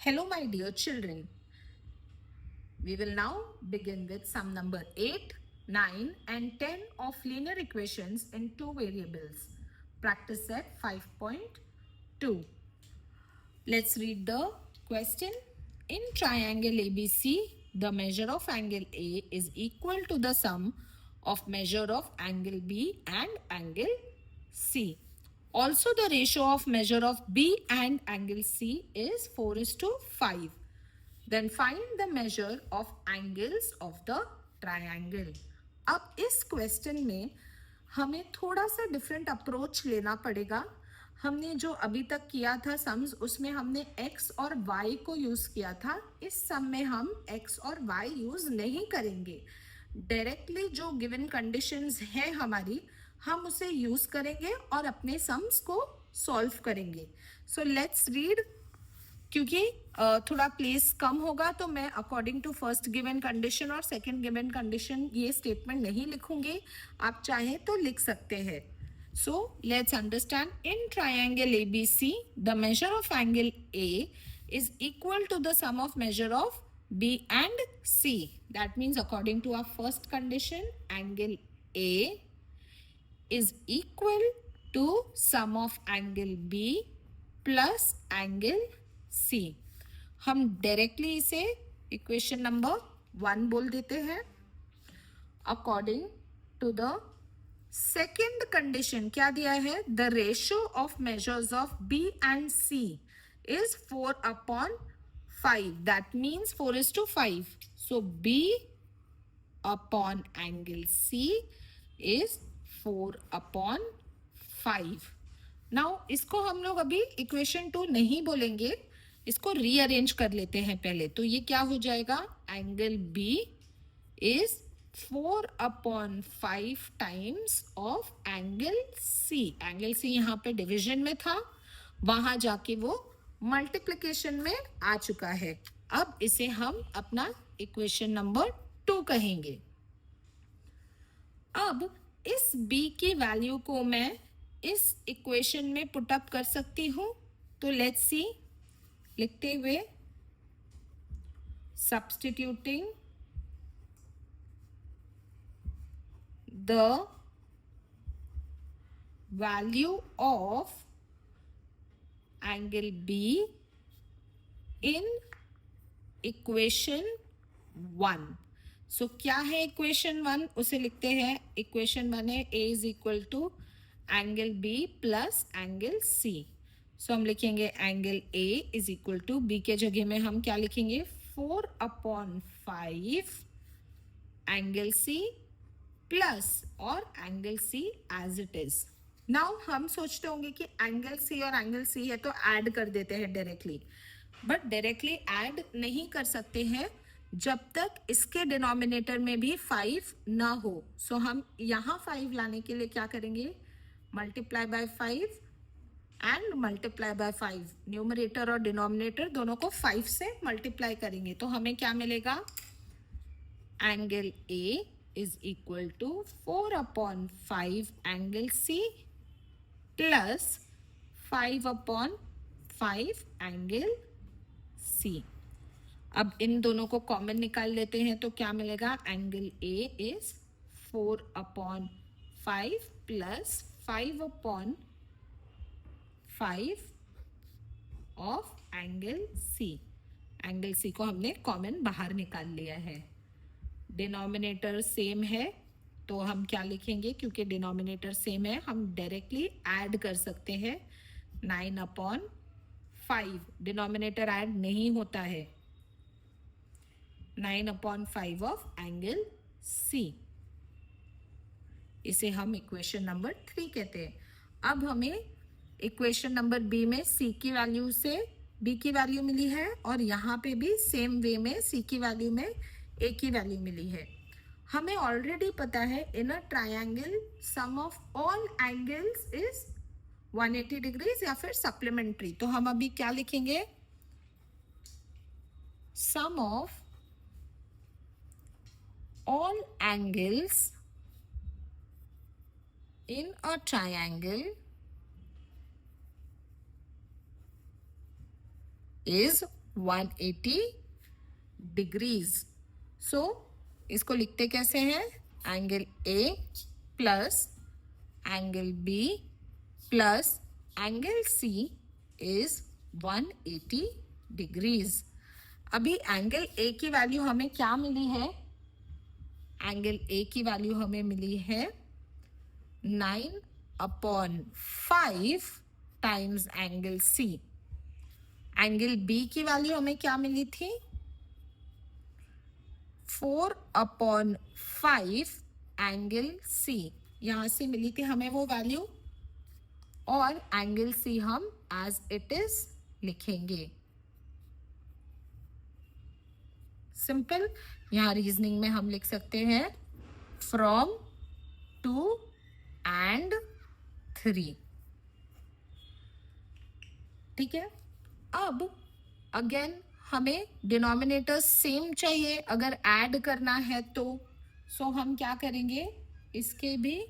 Hello, my dear children. We will now begin with sum number 8, 9 and 10 of linear equations in two variables. Practice set 5.2. Let's read the question. In triangle ABC, the measure of angle A is equal to the sum of measure of angle B and angle C. Also, the ratio of measure of B and angle C is 4:5. Then find the measure of angles of the triangle. अब इस question में हमें थोड़ा सा different approach लेना पड़ेगा. हमने जो अभी तक किया था सम्स, उसमें हमने x और y को यूज किया था. इस सम में हम x और y यूज नहीं करेंगे. डायरेक्टली जो गिवन कंडीशंस है हमारी, हम उसे यूज करेंगे और अपने सम्स को सॉल्व करेंगे. So let's read. क्योंकि थोड़ा प्लेस कम होगा तो मैं according to first given condition और सेकंड गिवन कंडीशन ये स्टेटमेंट नहीं लिखूंगी. आप चाहें तो लिख सकते हैं. So let's understand. In triangle ABC the measure of angle A is equal to the sum of measure of B and C. That means according to our first condition, angle A is equal to sum of angle B plus angle C. हम directly इसे equation number 1 बोल देते हैं. According to the second condition क्या दिया है? The ratio of measures of B and C is 4/5. That means 4:5. So B upon angle C is 4/5. Now इसको हम लोग अभी इक्वेशन 2 नहीं बोलेंगे, इसको रीअरेंज कर लेते हैं पहले. तो ये क्या हो जाएगा? Angle B is 4/5 times of angle C. Angle C यहाँ पे डिवीजन में था, वहां जाके वो मल्टीप्लिकेशन में आ चुका है. अब इसे हम अपना इक्वेशन नंबर 2 कहेंगे. अब इस B की वैल्यू को मैं इस इक्वेशन में पुट अप कर सकती हूं. तो लेट्स सी. लिखते हुए, substituting the value of angle B in equation 1. सो क्या है इक्वेशन 1? उसे लिखते हैं. इक्वेशन 1 है A is equal to angle B plus angle C. सो हम लिखेंगे angle A is equal to, B के जगह में हम क्या लिखेंगे? 4/5 एंगल C प्लस और angle C as it is. Now हम सोचते होंगे कि एंगल C और एंगल C है तो ऐड कर देते हैं डायरेक्टली. बट डायरेक्टली ऐड नहीं कर सकते हैं जब तक इसके डिनोमिनेटर में भी 5 ना हो. सो हम यहाँ 5 लाने के लिए क्या करेंगे? Multiply by 5 and multiply by 5. Numerator और डिनोमिनेटर दोनों को 5 से मल्टीप्लाई करेंगे तो हमें क्या मिलेगा? Angle A is equal to 4/5 angle C plus 5/5 angle C. अब इन दोनों को कॉमन निकाल लेते हैं तो क्या मिलेगा? Angle A is 4/5 plus 5/5 of angle C. Angle C को हमने कॉमन बाहर निकाल लिया है. डिनोमिनेटर सेम है तो हम क्या लिखेंगे? क्योंकि डिनोमिनेटर सेम है हम डायरेक्टली ऐड कर सकते हैं. 9/5. डिनोमिनेटर ऐड नहीं होता है. 9/5 ऑफ एंगल C. इसे हम इक्वेशन नंबर 3 कहते हैं. अब हमें इक्वेशन नंबर B में C की वैल्यू से B की वैल्यू मिली है और यहाँ पे भी सेम वे में C की वैल्यू में A की वैल्यू मिली है. हमें ऑलरेडी पता है in a triangle sum of all angles is 180 degrees या फिर सप्लीमेंट्री. तो हम अभी क्या लिखेंगे? Sum of all angles in a triangle is 180 degrees. So इसको लिखते कैसे हैं? Angle A plus angle B plus angle C is 180 degrees. अभी एंगल ए की वैल्यू हमें क्या मिली है? एंगल ए की वैल्यू हमें मिली है 9/5 times angle C. Angle B की वैल्यू हमें क्या मिली थी? 4/5 एंगल सी. यहां से मिली थी हमें वो वैल्यू, और एंगल सी हम एज इट इज लिखेंगे. सिंपल. यहां रीजनिंग में हम लिख सकते हैं फ्रॉम 2 and 3. ठीक है. अब अगेन हमें डिनोमिनेटर सेम चाहिए अगर ऐड करना है तो. सो हम क्या करेंगे? इसके भी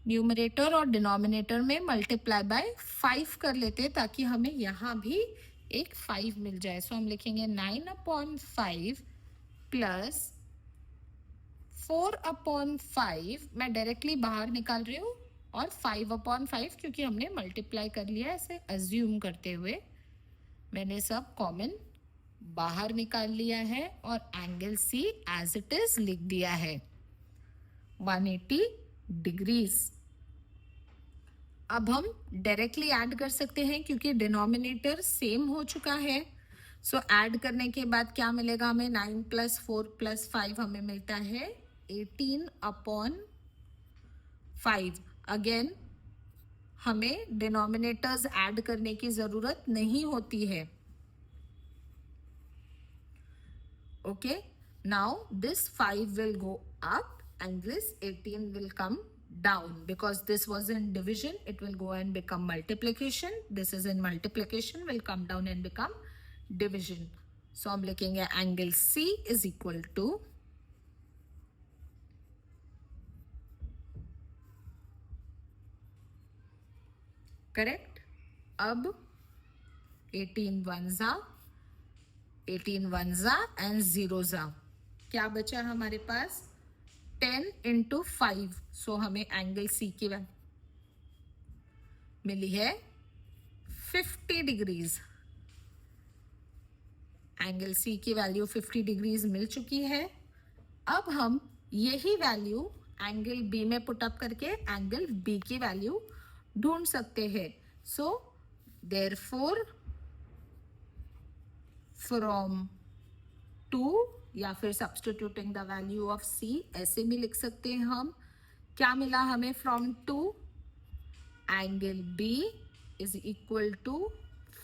न्यूमरेटर और डिनोमिनेटर में मल्टीप्लाई बाय 5 कर लेते हैं ताकि हमें यहाँ भी एक 5 मिल जाए. सो हम लिखेंगे 9/5 प्लस 4/5. मैं डायरेक्टली बाहर निकाल रही हूँ, और 5/5 क्योंकि हमने मल्टीप्लाई कर लिया ऐसे अज्यूम करते हुए मैंने सब कॉमन बाहर निकाल लिया है और angle C as it is लिख दिया है 180 डिग्रीज. अब हम डायरेक्टली ऐड कर सकते हैं क्योंकि डिनोमिनेटर सेम हो चुका है. सो ऐड करने के बाद क्या मिलेगा हमें? 9 + 4 + 5 हमें मिलता है 18/5. अगेन हमें डिनोमिनेटर्स ऐड करने की जरूरत नहीं होती है. Okay. Now this 5 will go up and this 18 will come down because this was in division. It will go and become multiplication. This is in multiplication, will come down and become division. So हम लिखेंगे angle C is equal to correct. अब 18 1 and 0 क्या बचा हमारे पास? 10 × 5. सो हमें angle C की value मिली है 50 degrees. Angle C की वैल्यू 50 डिग्रीज मिल चुकी है. अब हम यही वैल्यू एंगल बी में पुटअप करके एंगल बी की वैल्यू ढूंढ सकते हैं. सो देयरफॉर फ्रॉम 2 या फिर substituting the value of C ऐसे भी लिख सकते हैं हम. क्या मिला हमें from 2? Angle B is equal to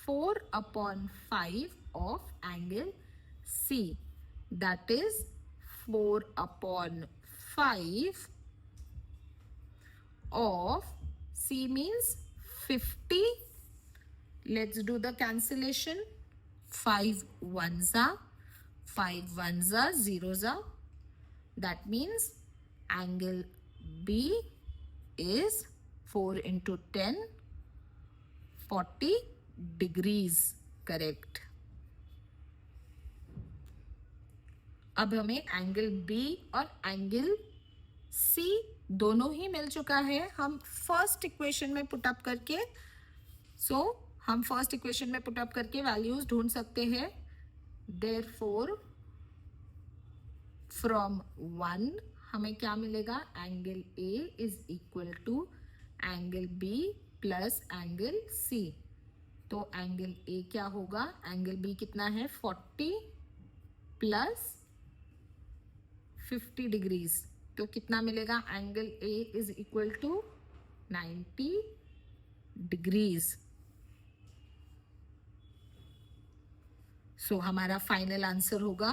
4/5 of angle C. That is 4/5 of C means 50. Let's do the cancellation. 5 1s are 5 1s are 0s are. That means angle B is 4 × 10 40 degrees. Correct. अब हमें angle B और angle C दोनों ही मिल चुका है. हम first equation में put up करके हम फर्स्ट इक्वेशन में पुटअप करके वैल्यूज ढूंढ सकते हैं. देयरफॉर फ्रॉम 1 हमें क्या मिलेगा? Angle A is equal to angle B plus angle C. तो एंगल A क्या होगा? एंगल B कितना है? 40 प्लस 50 डिग्रीज. तो कितना मिलेगा? Angle A is equal to 90 degrees. So हमारा फाइनल आंसर होगा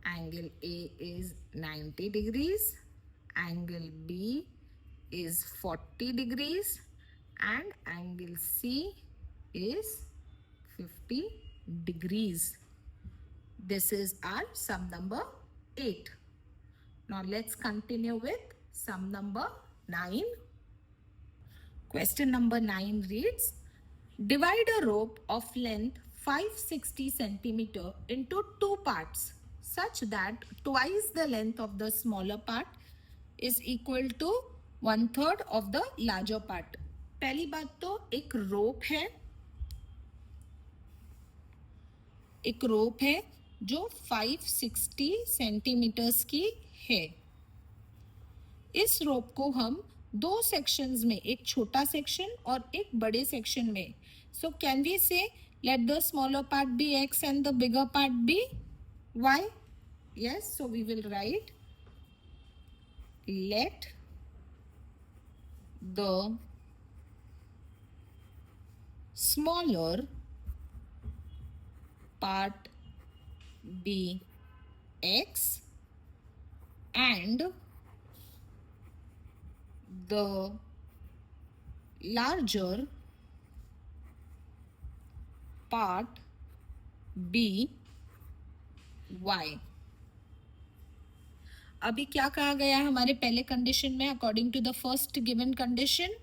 angle A is 90 degrees, angle B is 40 degrees and angle C is 50 degrees. This is our sum number 8. Now let's continue with sum number 9. Question number 9 reads, Divide a rope of length 560 centimeter into two parts such that twice the length of the smaller part is equal to one third of the larger part. पहली बात तो एक रोप है जो 560 centimetres की है. इस रोप को हम दो सेक्शंस में, एक छोटा सेक्शन और एक बड़े सेक्शन में, सो कैन वी से let the smaller part be x and the bigger part be y? Yes, so we will write let the smaller part be x and the larger part be y. अभी क्या कहा गया हमारे पहले condition में? According to the first given condition,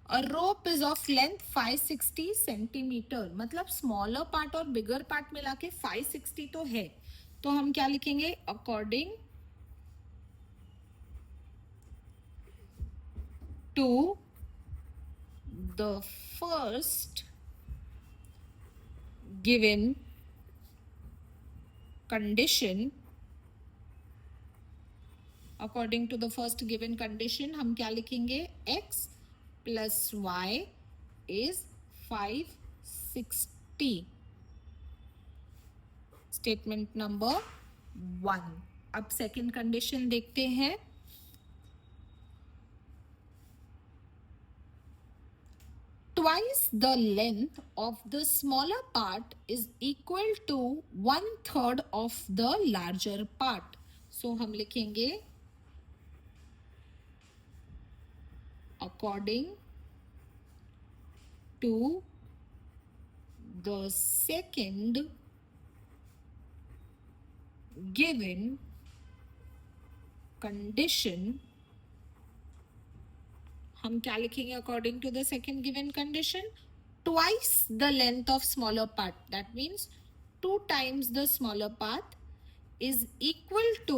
a rope is of length 560 centimetre. मतलब smaller part और bigger part मिला के 560 तो है, तो हम क्या लिखेंगे? According to the first given condition, according to the first given condition हम क्या लिखेंगे? x plus y is 560. Statement number 1. अब सेकेंड कंडीशन देखते हैं. Twice the length of the smaller part is equal to one third of the larger part. So हम लिखेंगे according to the second given condition, हम क्या लिखेंगे? According to the second given condition, twice the length of smaller part, that means 2 times the smaller part is equal to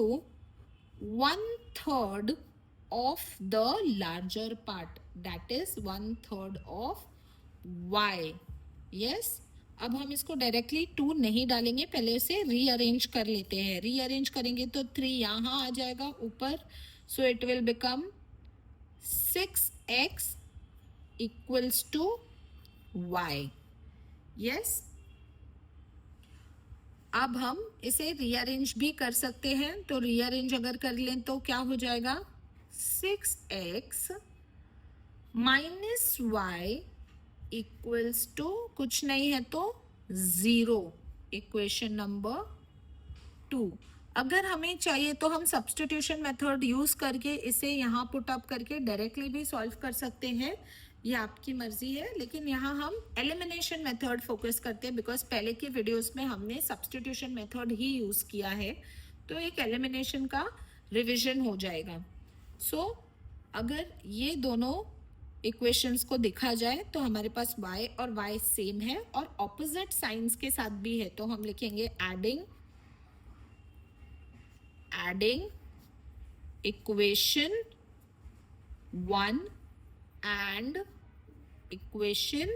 1/3 of the larger part, that is 1/3 of y. yes, अब हम इसको directly 2 नहीं डालेंगे, पहले से rearrange कर लेते हैं. रीअरेंज करेंगे तो 3 यहाँ आ जाएगा ऊपर, so it will become 6x equals to y. yes, अब हम इसे रीअरेंज भी कर सकते हैं. तो रीअरेंज अगर कर लें तो क्या हो जाएगा? 6x minus y equals to कुछ नहीं है तो 0. Equation number 2. अगर हमें चाहिए तो हम सब्स्टिट्यूशन मेथड यूज करके इसे यहाँ पुट अप करके डायरेक्टली भी सॉल्व कर सकते हैं, ये आपकी मर्जी है. लेकिन यहाँ हम एलिमिनेशन मेथड फोकस करते हैं, बिकॉज पहले के वीडियोस में हमने सब्स्टिट्यूशन मेथड ही यूज किया है, तो एक एलिमिनेशन का रिविजन हो जाएगा. सो अगर ये दोनों इक्वेशंस को देखा जाए तो हमारे पास y और y सेम है और ऑपोजिट साइंस के साथ भी है, तो हम लिखेंगे adding equation 1 and equation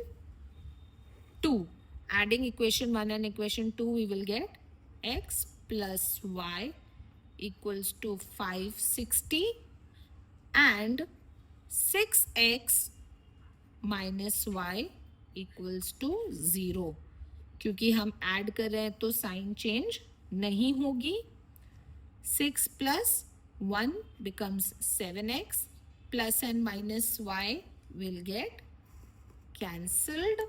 2. Adding equation 1 and equation 2, we will get x plus y equals to 560 and 6x minus y equals to 0. क्योंकि हम ऐड कर रहे हैं तो साइन चेंज नहीं होगी. 6 plus 1 becomes 7x, plus and minus y will get cancelled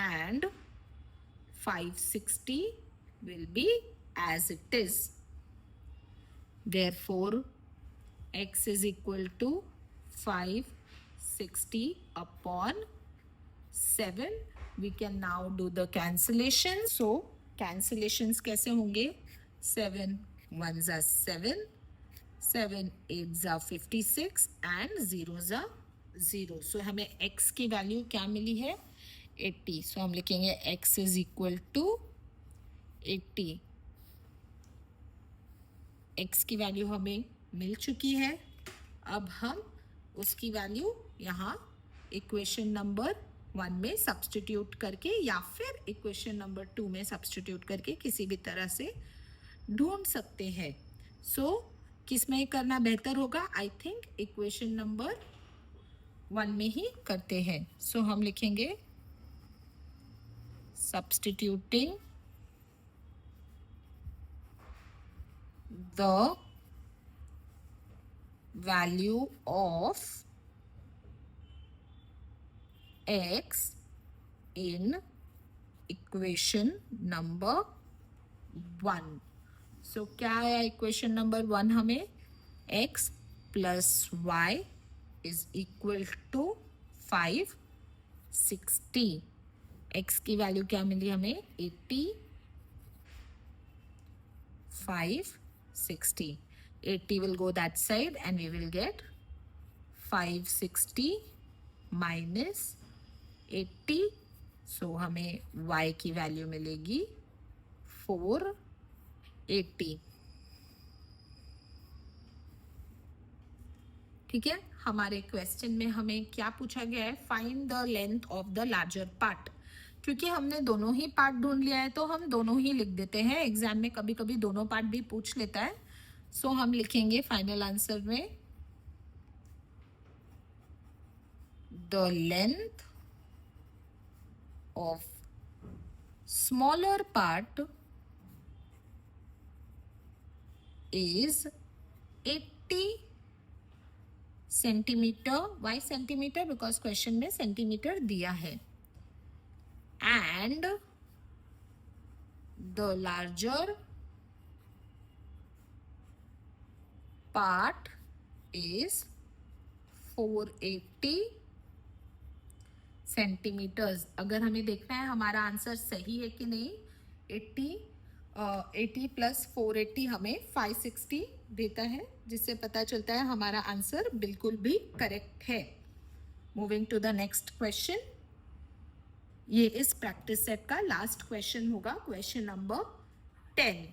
and 560 will be as it is. Therefore, x is equal to 560 upon 7. We can now do the cancellation. So, cancellations कैसे होंगे? 7 1s are 7, 7 8s are 56 and 0s are 0. So हमें x की वैल्यू क्या मिली है? 80. So हम लिखेंगे x is equal to 80. x की वैल्यू हमें मिल चुकी है. अब हम उसकी वैल्यू यहाँ इक्वेशन नंबर 1 में सब्स्टिट्यूट करके या फिर इक्वेशन नंबर 2 में सब्स्टिट्यूट करके किसी भी तरह से ढूंढ सकते हैं. सो किस में करना बेहतर होगा? आई थिंक इक्वेशन नंबर 1 में ही करते हैं. सो हम लिखेंगे substituting the value of x in equation number 1. So क्या है इक्वेशन नंबर 1? हमें x plus y is equal to 560. x की वैल्यू क्या मिली हमें? 80. 560. 80 will go that side and we will get 560 minus 80. So हमें y की वैल्यू मिलेगी 480. ठीक है. हमारे क्वेश्चन में हमें क्या पूछा गया है? Find the length of the larger part. क्योंकि हमने दोनों ही पार्ट ढूंढ लिया है तो हम दोनों ही लिख देते हैं. एग्जाम में कभी कभी दोनों पार्ट भी पूछ लेता है. सो हम लिखेंगे फाइनल आंसर में the length of smaller part is 80 centimetre. Why centimetre? Because question में सेंटीमीटर दिया है. And the larger part is 480 centimetres. अगर हमें देखना है हमारा आंसर सही है कि नहीं, 80 प्लस 480 हमें 560 देता है, जिससे पता चलता है हमारा आंसर बिल्कुल भी करेक्ट है. Moving to the next question. ये इस प्रैक्टिस सेट का लास्ट क्वेश्चन होगा, question number 10.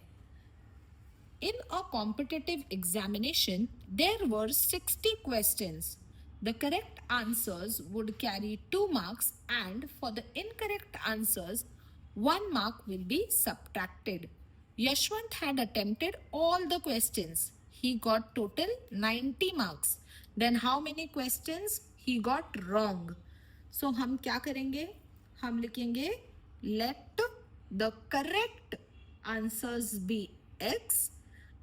In a competitive examination, there were 60 questions. The correct answers would carry 2 marks, and for the incorrect answers, 1 mark will be subtracted. Yashwant had attempted all the questions. He got total 90 marks. Then how many questions he got wrong? So हम क्या करेंगे? हम लिखेंगे let the correct answers be X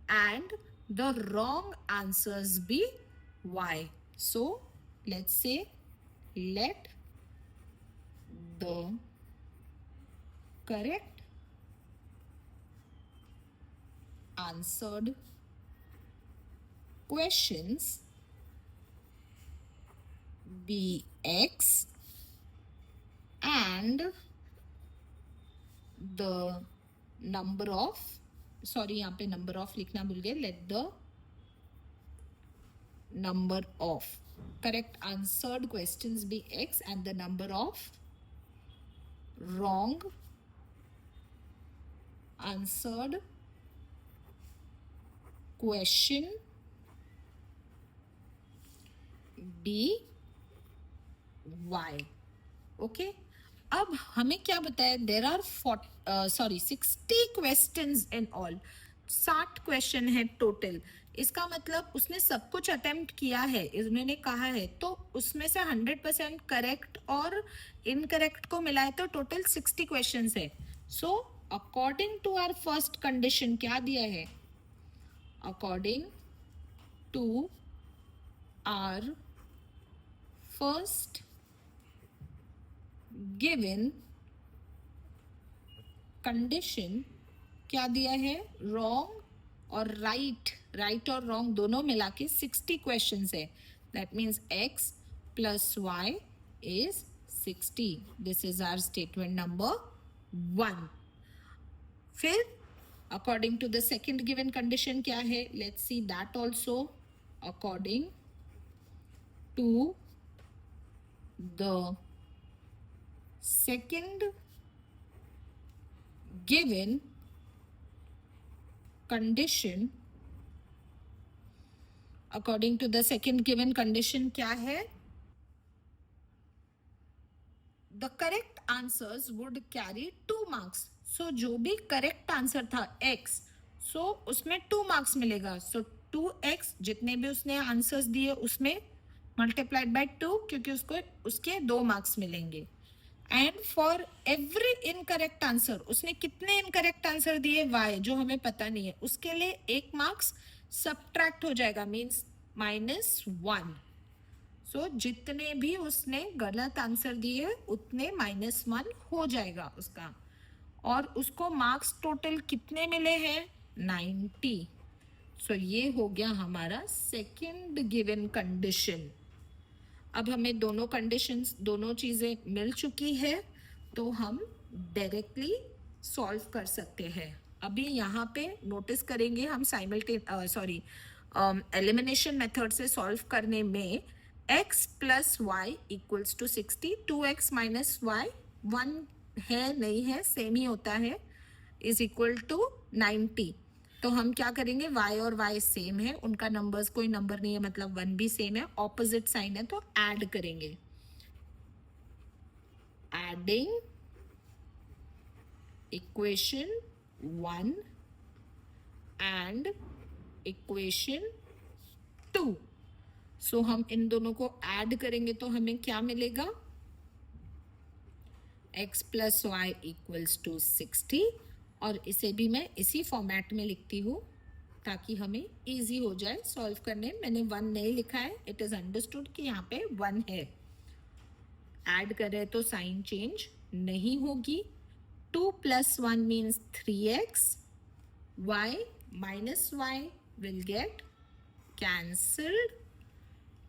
and the wrong answers be Y. So let's say let the correct answered questions be X and the number of, sorry यहाँ पे number of लिखना भूल गए, let the number of correct answered questions be X and the number of wrong answered question be Y. Okay. अब हमें क्या बताया? There are 60 questions in all. 60 question है टोटल. इसका मतलब उसने सब कुछ अटेम्प्ट किया है, उन्होंने कहा है, तो उसमें से 100% करेक्ट और इनकरेक्ट को मिलाए तो टोटल 60 क्वेश्चंस है. So according to our first condition क्या दिया है? According to our first given condition क्या दिया है? रॉन्ग और राइट और रॉन्ग दोनों मिला के 60 क्वेश्चंस है. That means x plus y is 60. This is our statement number 1. फिर according to the second given condition क्या है? Let's see that also. According to the second given condition, according to the second given condition क्या है? The correct answers would carry 2 marks. So जो भी correct answer था x, so उसमें 2 marks मिलेगा. So 2x जितने भी उसने answers दिए उसमें multiplied by 2, क्योंकि उसको उसके 2 marks मिलेंगे. And for every incorrect answer, उसने कितने incorrect answer दिए y, जो हमें पता नहीं है, उसके लिए 1 marks subtract हो जाएगा, means -1. सो जितने भी उसने गलत आंसर दिए उतने -1 हो जाएगा उसका. और उसको मार्क्स टोटल कितने मिले हैं? 90. सो ये हो गया हमारा सेकंड गिवन कंडीशन. अब हमें दोनों कंडीशंस, दोनों चीजें मिल चुकी है, तो हम डायरेक्टली सॉल्व कर सकते हैं. अभी यहाँ पे नोटिस करेंगे हम एलिमिनेशन मेथड से सॉल्व करने में x plus Y equals to 60, 2x minus Y 1 है नहीं है, सेम ही होता है, इज इक्वल टू 90. तो हम क्या करेंगे, y और y सेम है, उनका नंबर्स कोई नंबर नहीं है, मतलब 1 भी सेम है, ऑपोजिट साइन है, तो ऐड करेंगे. Adding equation 1 and equation 2. सो हम इन दोनों को ऐड करेंगे तो हमें क्या मिलेगा? x plus Y equals to 60. और इसे भी मैं इसी फॉर्मेट में लिखती हूँ ताकि हमें इजी हो जाए सॉल्व करने. मैंने 1 नहीं लिखा है, इट इज अंडरस्टूड कि यहाँ पे 1 है. ऐड कर रहे तो साइन चेंज नहीं होगी. 2 plus 1 means 3x. y minus y will get cancelled.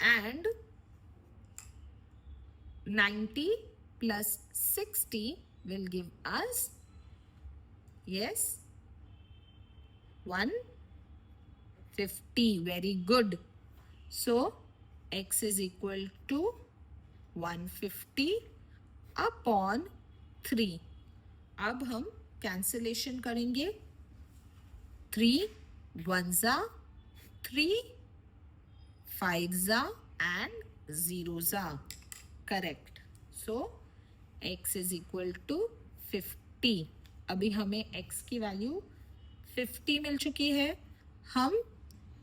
And 90 plus 60 will give us, yes, 150. Very good. So x is equal to 150 upon 3. अब हम कैंसिलेशन करेंगे. 3 1s 3, 5s and 0s. Correct. So x is equal to 50. अभी हमें x की value 50 मिल चुकी है. हम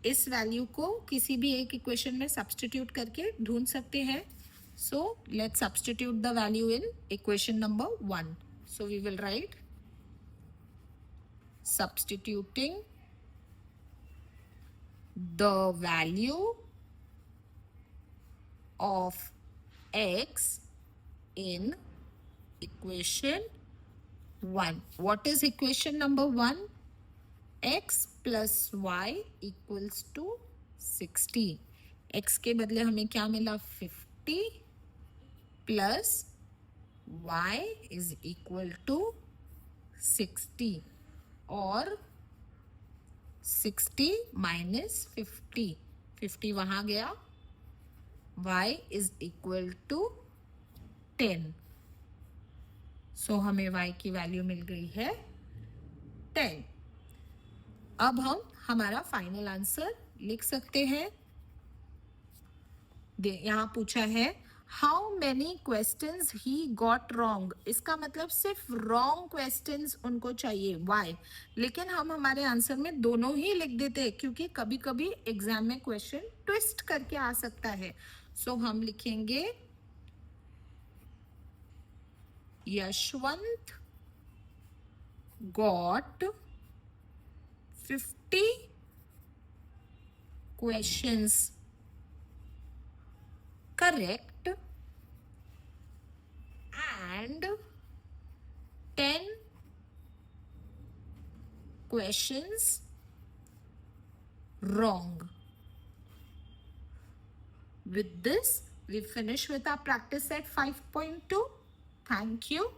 इस वैल्यू को किसी भी एक इक्वेशन में सब्स्टिट्यूट करके ढूंढ सकते हैं. So let's substitute the value in equation number 1. So we will write substituting the value of x in equation 1. What is equation number 1? x plus y equals to 60. x के बदले हमें क्या मिला? 50 plus y is equal to 60. और 60 minus 50, 50 वहां गया, y is equal to 10. सो हमें y की वैल्यू मिल गई है 10. अब हम हमारा फाइनल आंसर लिख सकते हैं. यहां पूछा है how many questions he got wrong. इसका मतलब सिर्फ रॉन्ग क्वेश्चंस उनको चाहिए वाई, लेकिन हम हमारे आंसर में दोनों ही लिख देते हैं क्योंकि कभी कभी एग्जाम में क्वेश्चन ट्विस्ट करके आ सकता है. सो हम लिखेंगे Yashwant got 50 questions correct and 10 questions wrong. With this, we finish with our practice set 5.2. Thank you.